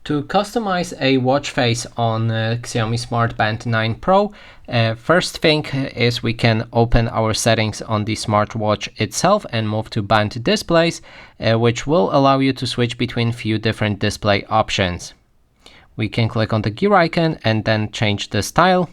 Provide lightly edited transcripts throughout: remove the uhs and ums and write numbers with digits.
To customize a watch face on Xiaomi Smart Band 9 Pro, first thing is we can open our settings on the smartwatch itself and move to band displays, which will allow you to switch between few different display options. We can click on the gear icon and then change the style.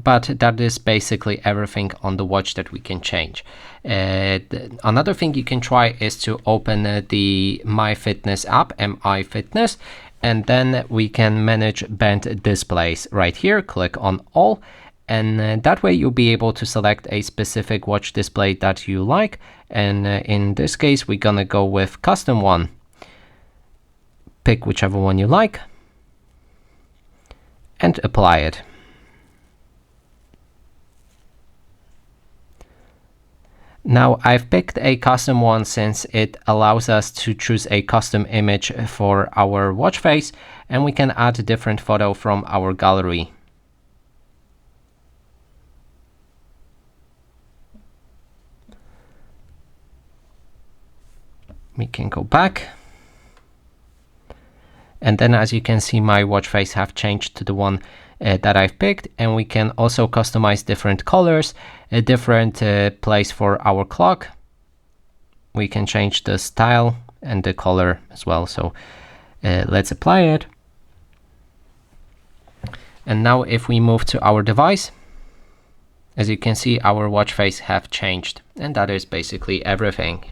But that is basically everything on the watch that we can change. Another thing you can try is to open the My Fitness app, MI Fitness, and then we can manage band displays right here. Click on all, and that way you'll be able to select a specific watch display that you like. And in this case, we're gonna go with custom one. Pick whichever one you like and apply it. Now I've picked a custom one since it allows us to choose a custom image for our watch face, and we can add a different photo from our gallery. We can go back. And then as you can see, my watch face have changed to the one that I've picked, and we can also customize different colors, a different place for our clock. We can change the style and the color as well. So let's apply it. And now if we move to our device, as you can see, our watch face have changed, and that is basically everything.